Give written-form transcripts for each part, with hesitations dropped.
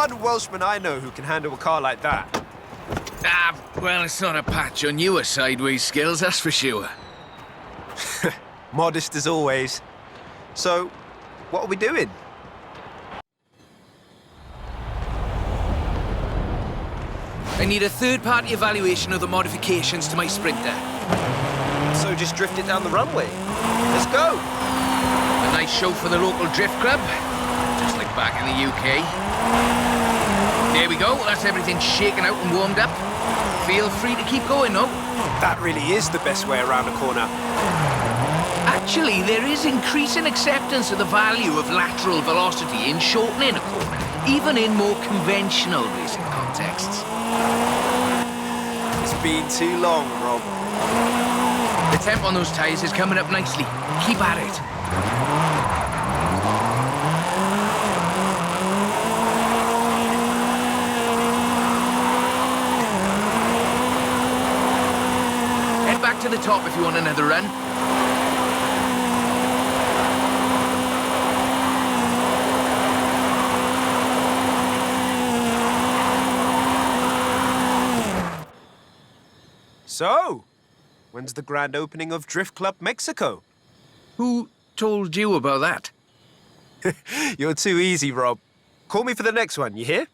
one Welshman I know who can handle a car like that. Ah, well, it's not a patch on your sideways skills, that's for sure. Modest as always. So, what are we doing? I need a third-party evaluation of the modifications to my Sprinter. So just drift it down the runway. Let's go. A nice show for the local drift club, just like back in the UK. There we go, that's everything shaken out and warmed up. Feel free to keep going, though. That really is the best way around a corner. Actually, there is increasing acceptance of the value of lateral velocity in shortening a corner, even in more conventional racing contexts. It's been too long, Rob. The temp on those tyres is coming up nicely. Keep at it. Head back to the top if you want another run. So, when's the grand opening of Drift Club Mexico? Who told you about that? You're too easy, Rob. Call me for the next one, you hear?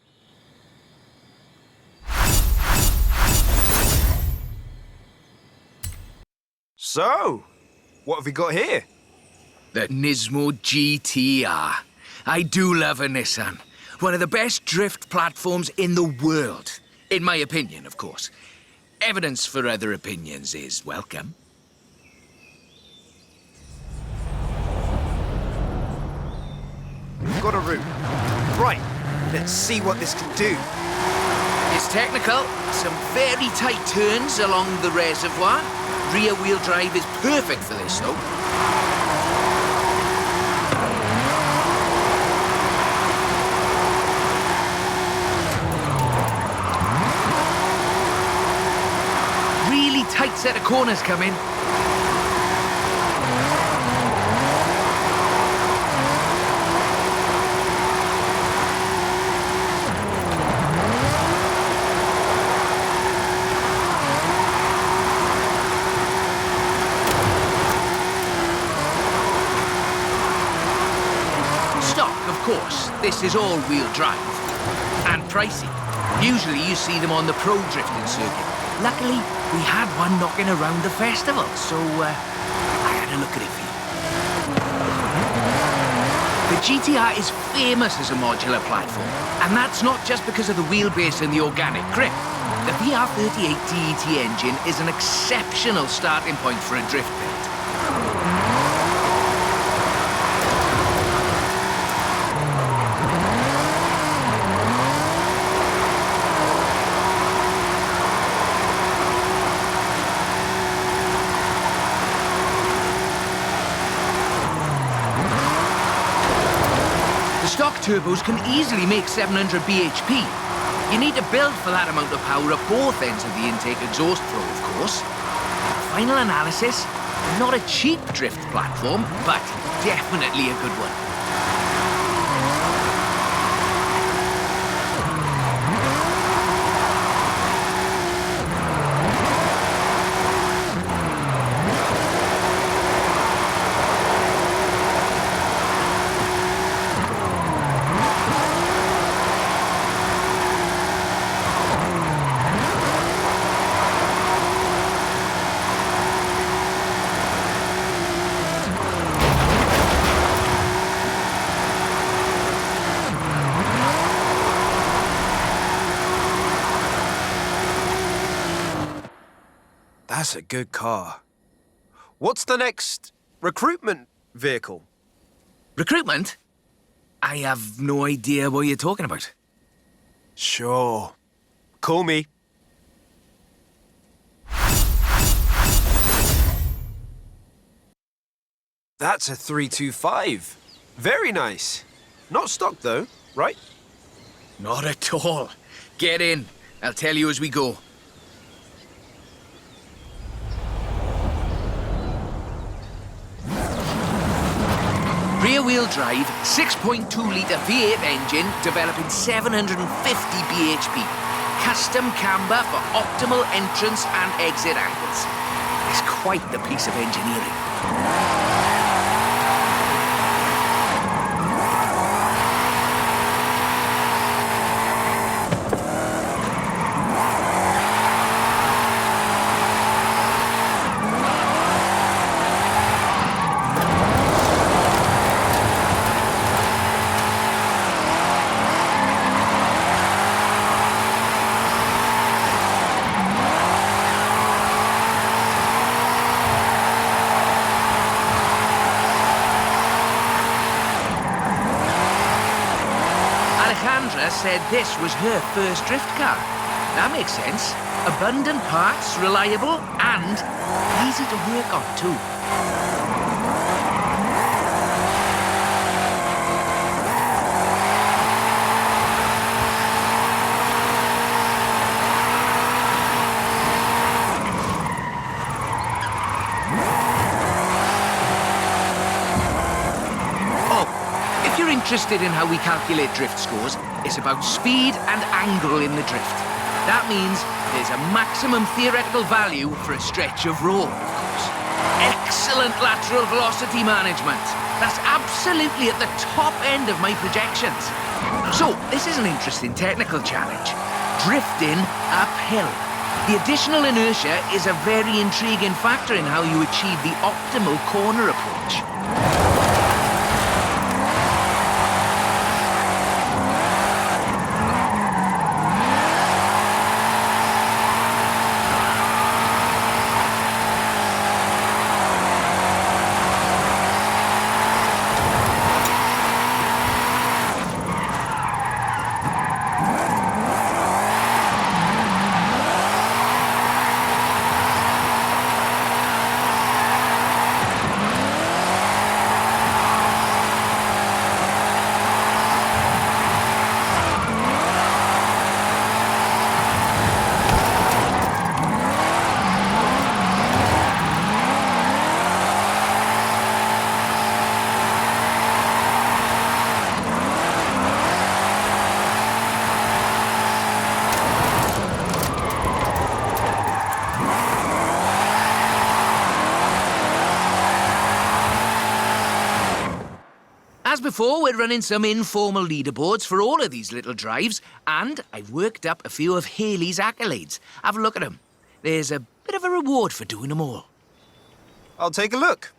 So, what have we got here? The Nismo GTR. I do love a Nissan. One of the best drift platforms in the world. In my opinion, of course. Evidence for other opinions is welcome. We've got a route. Right, let's see what this can do. It's technical. Some very tight turns along the reservoir. Rear-wheel drive is perfect for this, though. Really tight set of corners coming. Of course, this is all-wheel drive. And pricey. Usually you see them on the pro drifting circuit. Luckily, we had one knocking around the festival, so I had a look at it for you. The GTR is famous as a modular platform, and that's not just because of the wheelbase and the organic grip. The VR38 DET engine is an exceptional starting point for a drift build. Stock turbos can easily make 700 bhp. You need to build for that amount of power at both ends of the intake exhaust flow, of course. Final analysis, not a cheap drift platform, but definitely a good one. That's a good car. What's the next recruitment vehicle? Recruitment? I have no idea what you're talking about. Sure. Call me. That's a 325. Very nice. Not stock though, right? Not at all. Get in. I'll tell you as we go. rear-wheel drive, 6.2-litre V8 engine developing 750 bhp. Custom camber for optimal entrance and exit angles. It's quite the piece of engineering. Alejandra said this was her first drift car. That makes sense. Abundant parts, reliable, and easy to work on too. If you're interested in how we calculate drift scores, it's about speed and angle in the drift. That means there's a maximum theoretical value for a stretch of road, of course. Excellent lateral velocity management. That's absolutely at the top end of my projections. So, this is an interesting technical challenge. Drifting uphill. The additional inertia is a very intriguing factor in how you achieve the optimal corner approach. As before, we're running some informal leaderboards for all of these little drives, and I've worked up a few of Haley's accolades. Have a look at them. There's a bit of a reward for doing them all. I'll take a look.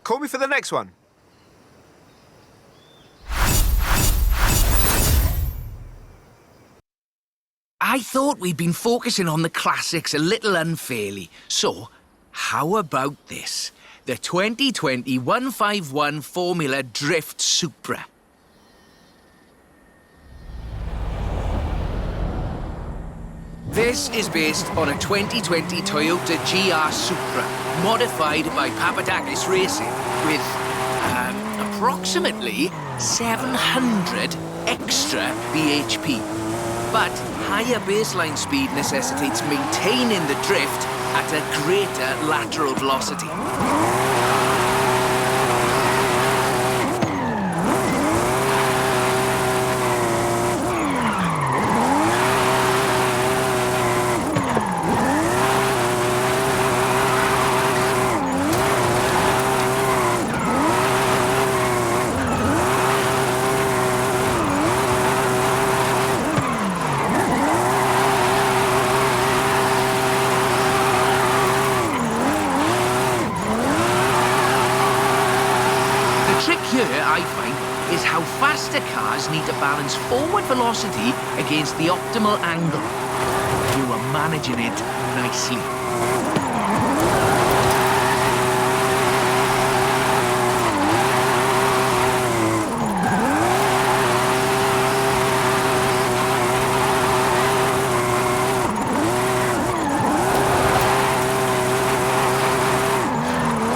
Call me for the next one. I thought we'd been focusing on the classics a little unfairly. So, how about this? The 2020 151 Formula Drift Supra. This is based on a 2020 Toyota GR Supra, modified by Papadakis Racing, with approximately 700 extra bhp. But higher baseline speed necessitates maintaining the drift at a greater lateral velocity. Here, I find, is how faster cars need to balance forward velocity against the optimal angle. You are managing it nicely.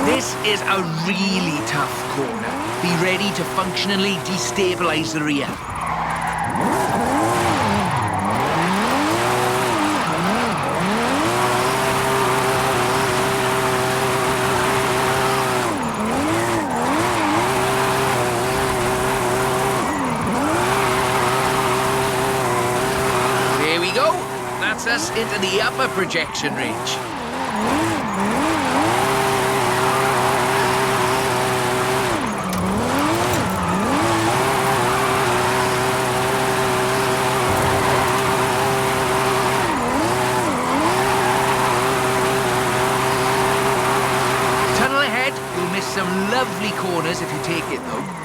This is a really tough corner. Be ready to functionally destabilize the rear. gets us into the upper projection range. Tunnel ahead, you'll miss some lovely corners if you take it though.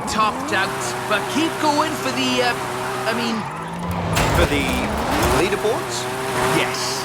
Topped out, but keep going for the, For the leaderboards? yes.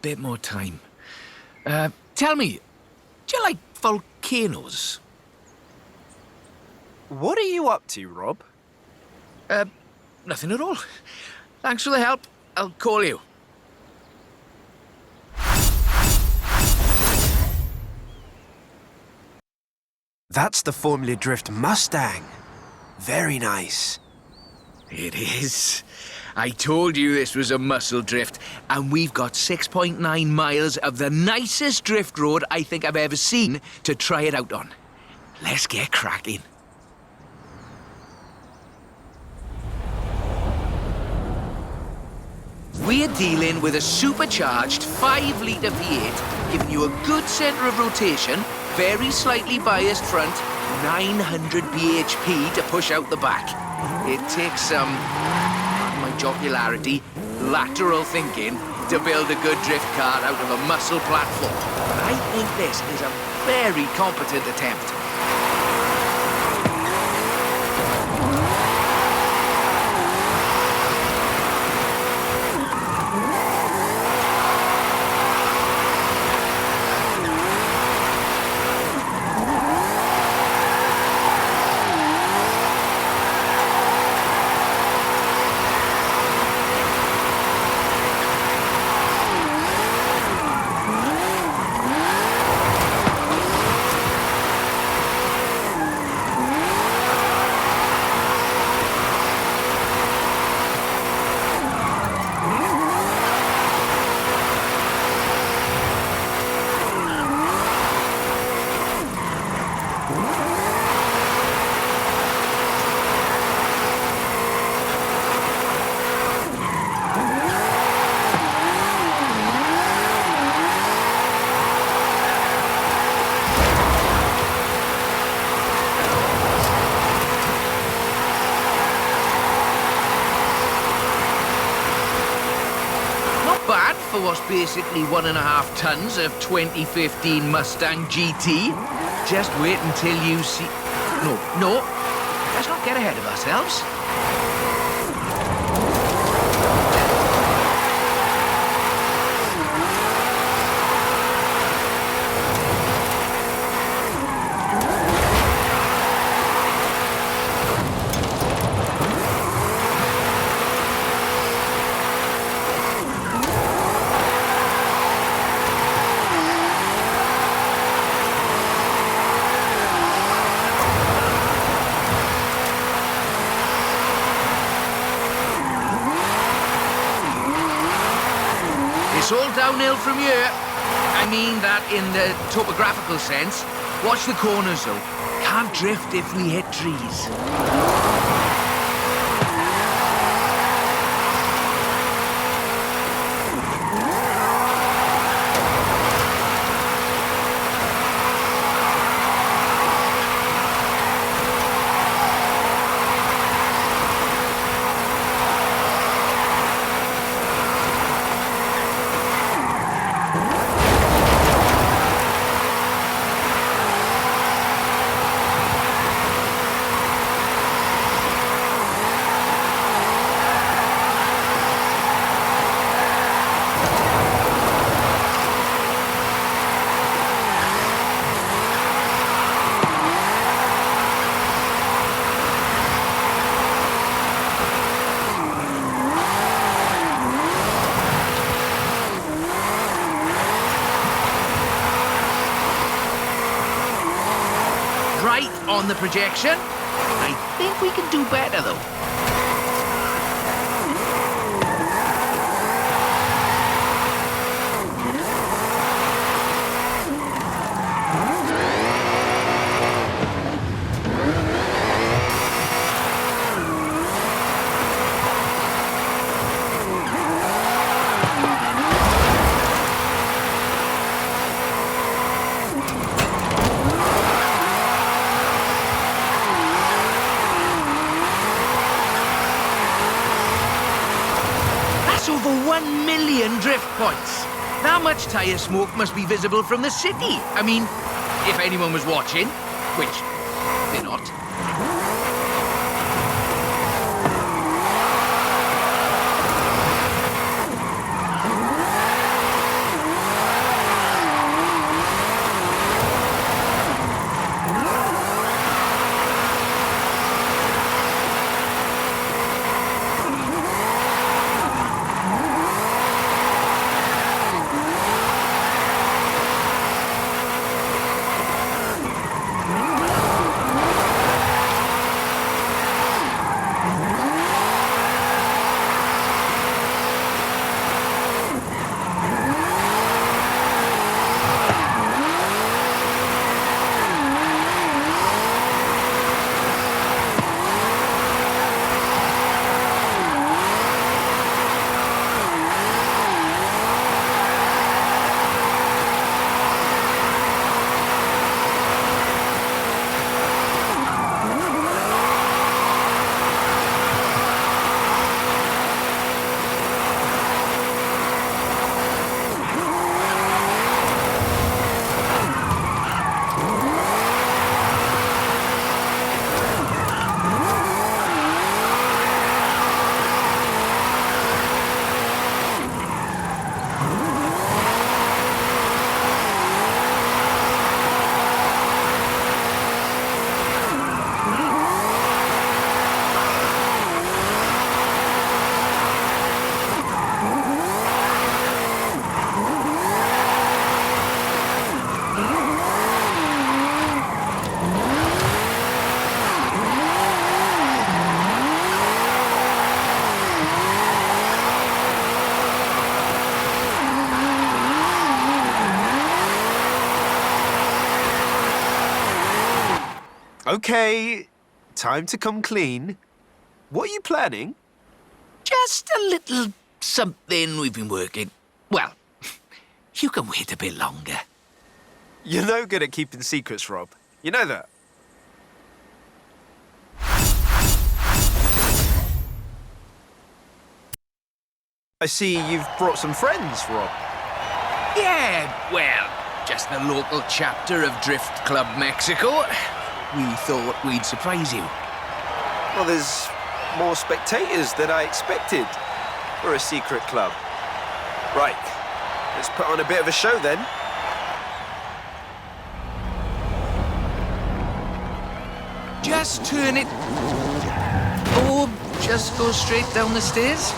Bit more time. Tell me, do you like volcanoes? What are you up to, Rob? Nothing at all. Thanks for the help. I'll call you. That's the Formula Drift Mustang. Very nice. It is. I told you this was a muscle drift, and we've got 6.9 miles of the nicest drift road I think I've ever seen to try it out on. Let's get cracking. We're dealing with a supercharged 5-litre V8, giving you a good centre of rotation, very slightly biased front, 900 bhp to push out the back. It takes some, my jocularity, lateral thinking to build a good drift car out of a muscle platform. But I think this is a very competent attempt. For what's basically 1.5 tons of 2015 Mustang GT. Just wait until you see... No, let's not get ahead of ourselves. It's all downhill from here. I mean that in the topographical sense. Watch the corners, though. Can't drift if we hit trees. on the projection. I think we can do better, though. Over 1 million drift points. That much tyre smoke must be visible from the city. I mean, if anyone was watching, which they're not. Okay, time to come clean. What are you planning? Just a little something we've been working. Well, you can wait a bit longer. You're no good at keeping secrets, Rob. You know that. I see you've brought some friends, Rob. Yeah, well, just the local chapter of Drift Club Mexico. We thought we'd surprise you. Well, there's more spectators than I expected for a secret club. Right, let's put on a bit of a show then. Just turn it. Or just go straight down the stairs.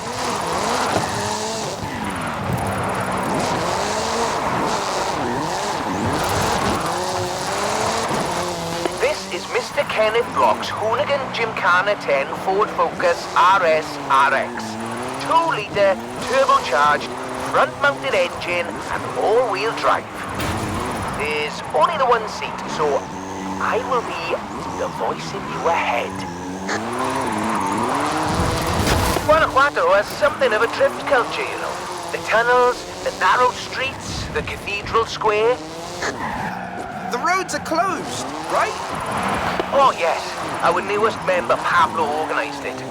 Mr. Kenneth Block's Hoonigan Gymkhana 10 Ford Focus RS RX. 2-litre, turbocharged, front-mounted engine and all-wheel drive. There's only the one seat, so I will be the voice in your head. Guanajuato has something of a drift culture, you know. The tunnels, the narrow streets, the cathedral square. The roads are closed, right? Oh, yes. Our newest member, Pablo, organised it.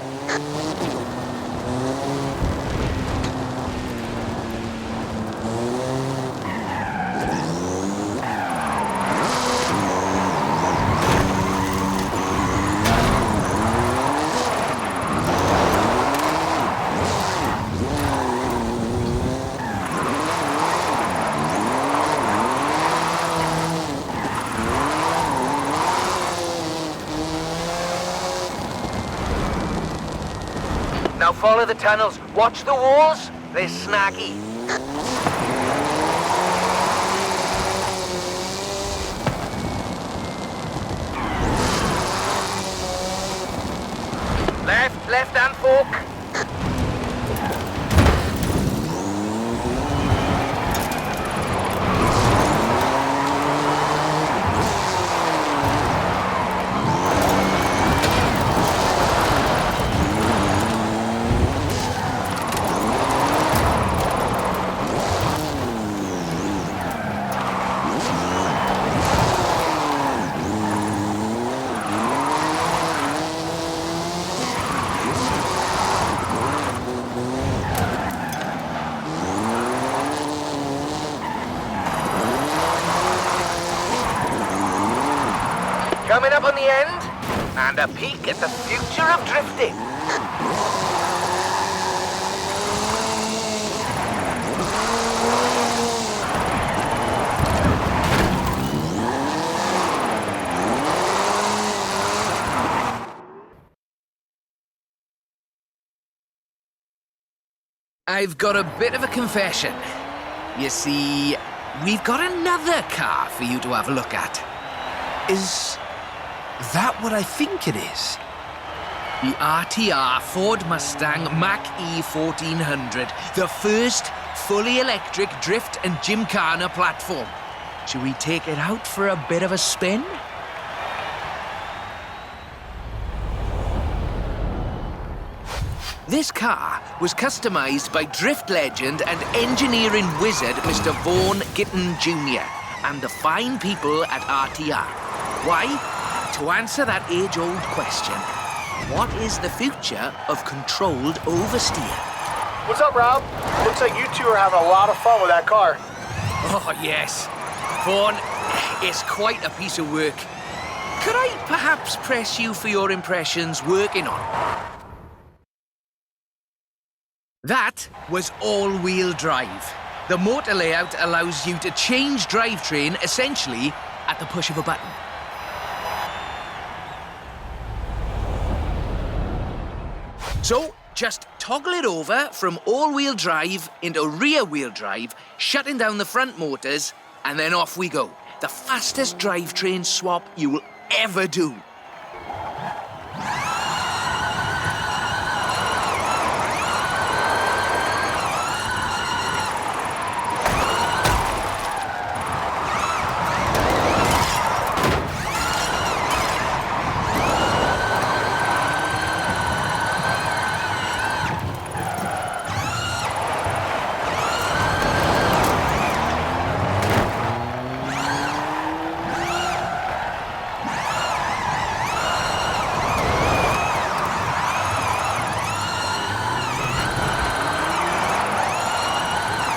Now follow the tunnels. Watch the walls. They're snaggy. Left-hand fork. Coming up on the end, and a peek at the future of drifting. I've got a bit of a confession. You see, we've got another car for you to have a look at. Is that what I think it is? The RTR Ford Mustang Mach-E 1400, the first fully electric drift and gymkhana platform. Should we take it out for a bit of a spin? This car was customized by drift legend and engineering wizard Mr. Vaughan Gitton Jr. and the fine people at RTR. Why? To answer that age-old question, what is the future of controlled oversteer? What's up, Rob? Looks like you two are having a lot of fun with that car. Oh, yes. Vaughan, it's quite a piece of work. Could I perhaps press you for your impressions working on? That was all-wheel drive. The motor layout allows you to change drivetrain essentially at the push of a button. So, just toggle it over from all-wheel drive into rear-wheel drive, shutting down the front motors, and then off we go. The fastest drivetrain swap you will ever do.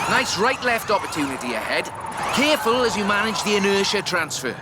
Nice right-left opportunity ahead. Careful as you manage the inertia transfer.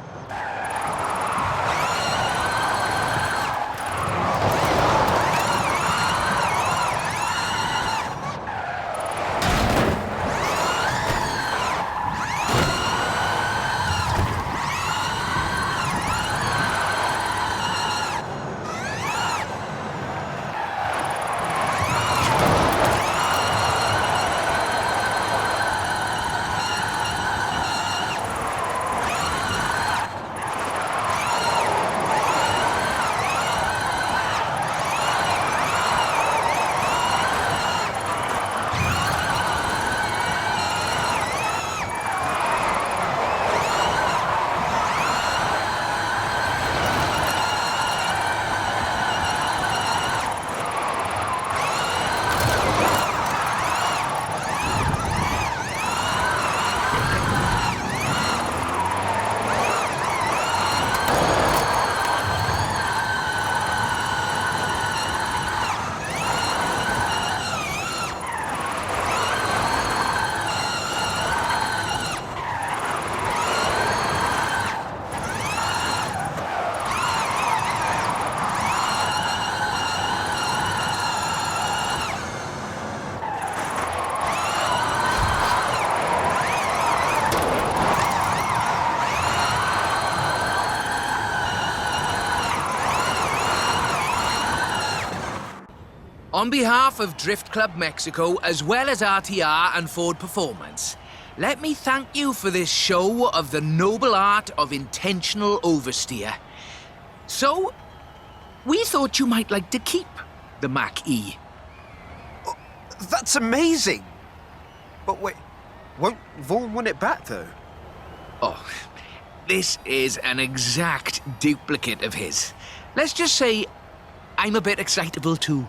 On behalf of Drift Club Mexico, as well as RTR and Ford Performance, let me thank you for this show of the noble art of intentional oversteer. So, we thought you might like to keep the Mach-E. That's amazing! But wait, won't Vaughan win it back, though? Oh, this is an exact duplicate of his. Let's just say I'm a bit excitable too.